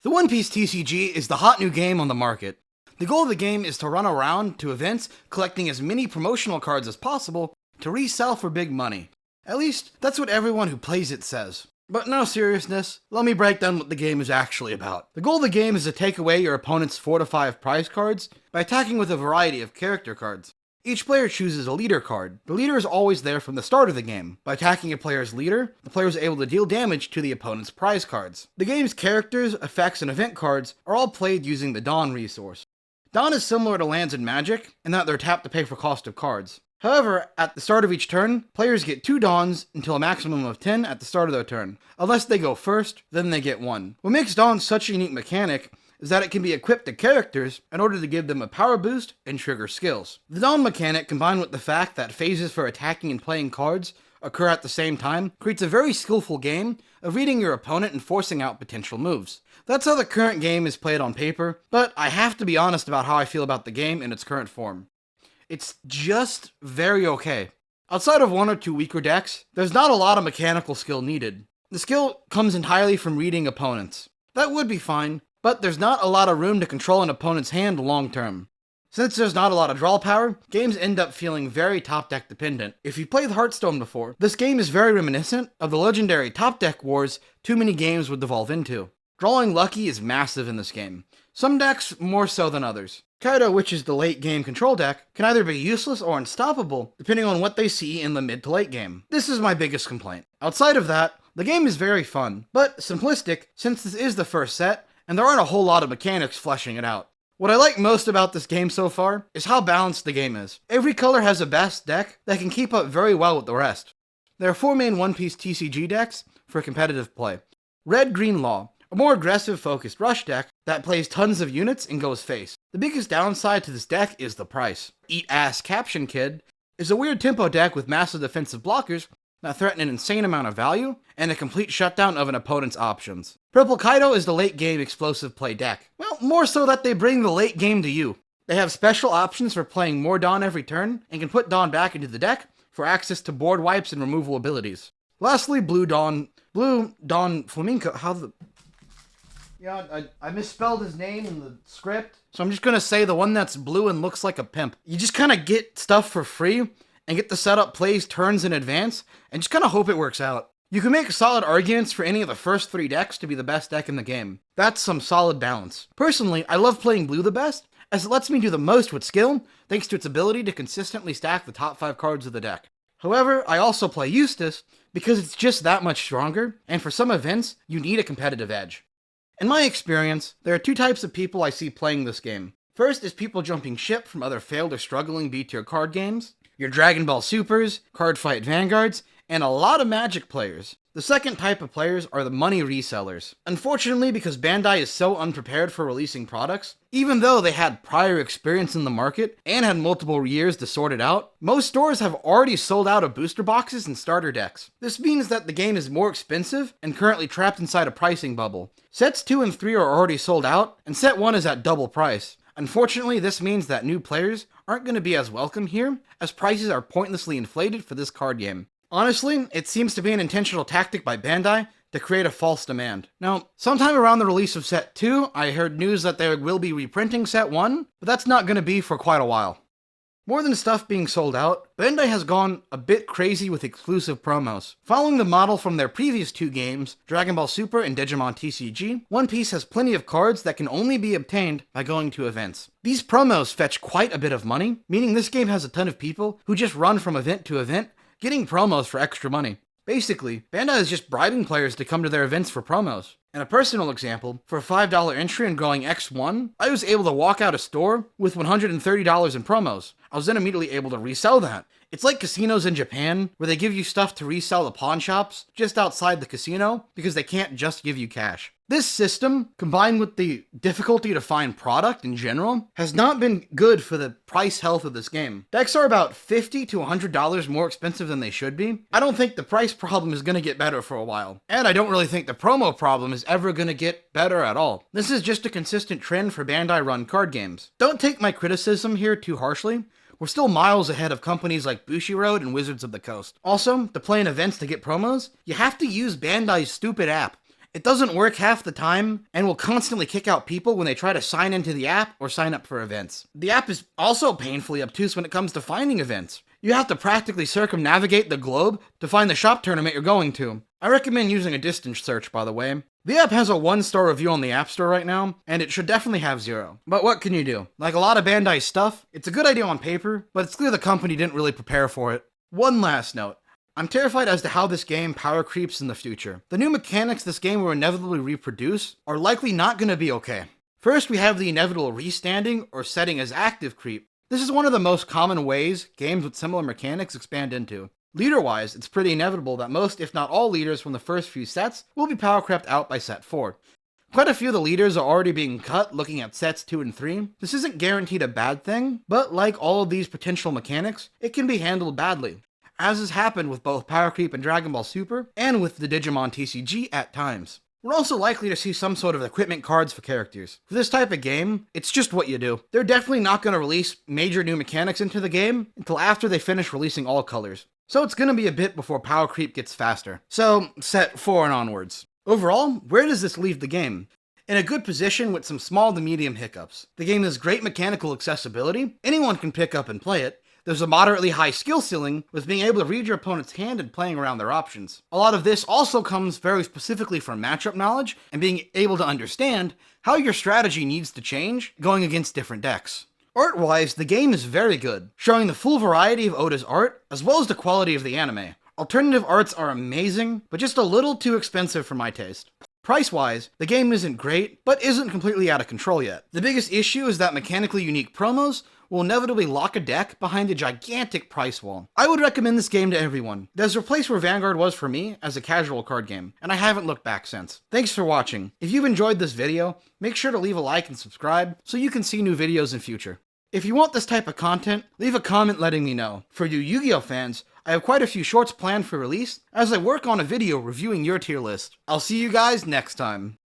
The One Piece TCG is the hot new game on the market. The goal of the game is to run around to events collecting as many promotional cards as possible to resell for big money. At least, that's what everyone who plays it says. But in all seriousness, let me break down what the game is actually about. The goal of the game is to take away your opponent's 4 to 5 prize cards by attacking with a variety of character cards. Each player chooses a leader card. The leader is always there from the start of the game. By attacking a player's leader, the player is able to deal damage to the opponent's prize cards. The game's characters, effects, and event cards are all played using the Dawn resource. Dawn is similar to lands in Magic, in that they're tapped to pay for cost of cards. However, at the start of each turn, players get 2 Dawns until a maximum of 10 at the start of their turn. Unless they go first, then they get 1. What makes Dawn such a unique mechanic is that it can be equipped to characters in order to give them a power boost and trigger skills. The Dawn mechanic, combined with the fact that phases for attacking and playing cards occur at the same time, creates a very skillful game of reading your opponent and forcing out potential moves. That's how the current game is played on paper, but I have to be honest about how I feel about the game in its current form. It's just very okay. Outside of 1 or 2 weaker decks, there's not a lot of mechanical skill needed. The skill comes entirely from reading opponents. That would be fine, but there's not a lot of room to control an opponent's hand long term. Since there's not a lot of draw power, games end up feeling very top deck dependent. If you played Hearthstone before, this game is very reminiscent of the legendary top deck wars too many games would devolve into. Drawing lucky is massive in this game. Some decks more so than others. Kaido, which is the late game control deck, can either be useless or unstoppable, depending on what they see in the mid to late game. This is my biggest complaint. Outside of that, the game is very fun, but simplistic since this is the first set, and there aren't a whole lot of mechanics fleshing it out. What I like most about this game so far is how balanced the game is. Every color has a best deck that can keep up very well with the rest. There are 4 main One Piece TCG decks for competitive play. Red Green Law, a more aggressive focused rush deck that plays tons of units and goes face. The biggest downside to this deck is the price. Eat Ass Caption Kid is a weird tempo deck with massive defensive blockers that threaten an insane amount of value and a complete shutdown of an opponent's options. Purple Kaido is the late game explosive play deck. Well, more so that they bring the late game to you. They have special options for playing more Dawn every turn and can put Dawn back into the deck for access to board wipes and removal abilities. Lastly, Blue Dawn Flamenco. I misspelled his name in the script, so I'm just gonna say the one that's blue and looks like a pimp. You just kind of get stuff for free and get to set up plays turns in advance and just kind of hope it works out. You can make solid arguments for any of the first 3 decks to be the best deck in the game. That's some solid balance. Personally, I love playing blue the best, as it lets me do the most with skill, thanks to its ability to consistently stack the top 5 cards of the deck. However, I also play Eustace because it's just that much stronger, and for some events, you need a competitive edge. In my experience, there are 2 types of people I see playing this game. First is people jumping ship from other failed or struggling B-tier card games, your Dragon Ball Supers, Cardfight Vanguards, and a lot of Magic players. The second type of players are the money resellers. Unfortunately, because Bandai is so unprepared for releasing products, even though they had prior experience in the market and had multiple years to sort it out, most stores have already sold out of booster boxes and starter decks. This means that the game is more expensive and currently trapped inside a pricing bubble. Sets 2 and 3 are already sold out, and set 1 is at double price. Unfortunately, this means that new players aren't going to be as welcome here, as prices are pointlessly inflated for this card game. Honestly, it seems to be an intentional tactic by Bandai to create a false demand. Now, sometime around the release of Set 2, I heard news that they will be reprinting Set 1, but that's not going to be for quite a while. More than stuff being sold out, Bandai has gone a bit crazy with exclusive promos. Following the model from their previous 2 games, Dragon Ball Super and Digimon TCG, One Piece has plenty of cards that can only be obtained by going to events. These promos fetch quite a bit of money, meaning this game has a ton of people who just run from event to event, getting promos for extra money. Basically, Bandai is just bribing players to come to their events for promos. In a personal example, for a $5 entry and going X1, I was able to walk out a store with $130 in promos. I was then immediately able to resell that. It's like casinos in Japan, where they give you stuff to resell the pawn shops just outside the casino because they can't just give you cash. This system, combined with the difficulty to find product in general, has not been good for the price health of this game. Decks are about $50 to $100 more expensive than they should be. I don't think the price problem is going to get better for a while. And I don't really think the promo problem is ever going to get better at all. This is just a consistent trend for Bandai run card games. Don't take my criticism here too harshly. We're still miles ahead of companies like Bushiroad and Wizards of the Coast. Also, to play in events to get promos, you have to use Bandai's stupid app. It doesn't work half the time and will constantly kick out people when they try to sign into the app or sign up for events. The app is also painfully obtuse when it comes to finding events. You have to practically circumnavigate the globe to find the shop tournament you're going to. I recommend using a distance search, by the way. The app has a 1-star review on the App Store right now, and it should definitely have 0. But what can you do? Like a lot of Bandai stuff, it's a good idea on paper, but it's clear the company didn't really prepare for it. One last note. I'm terrified as to how this game power creeps in the future. The new mechanics this game will inevitably reproduce are likely not going to be okay. First, we have the inevitable restanding or setting as active creep. This is one of the most common ways games with similar mechanics expand into. Leader-wise, it's pretty inevitable that most, if not all, leaders from the first few sets will be power crept out by set 4. Quite a few of the leaders are already being cut looking at sets 2 and 3. This isn't guaranteed a bad thing, but like all of these potential mechanics, it can be handled badly, as has happened with both Power Creep and Dragon Ball Super, and with the Digimon TCG at times. We're also likely to see some sort of equipment cards for characters. For this type of game, it's just what you do. They're definitely not going to release major new mechanics into the game until after they finish releasing all colors. So it's going to be a bit before power creep gets faster. So, set 4 and onwards. Overall, where does this leave the game? In a good position with some small to medium hiccups. The game has great mechanical accessibility, anyone can pick up and play it. There's a moderately high skill ceiling with being able to read your opponent's hand and playing around their options. A lot of this also comes very specifically from matchup knowledge and being able to understand how your strategy needs to change going against different decks. Art-wise, the game is very good, showing the full variety of Oda's art, as well as the quality of the anime. Alternative arts are amazing, but just a little too expensive for my taste. Price-wise, the game isn't great, but isn't completely out of control yet. The biggest issue is that mechanically unique promos will inevitably lock a deck behind a gigantic price wall. I would recommend this game to everyone. There's a place where Vanguard was for me as a casual card game, and I haven't looked back since. Thanks for watching. If you've enjoyed this video, make sure to leave a like and subscribe so you can see new videos in future. If you want this type of content, leave a comment letting me know. For you Yu-Gi-Oh fans, I have quite a few shorts planned for release as I work on a video reviewing your tier list. I'll see you guys next time.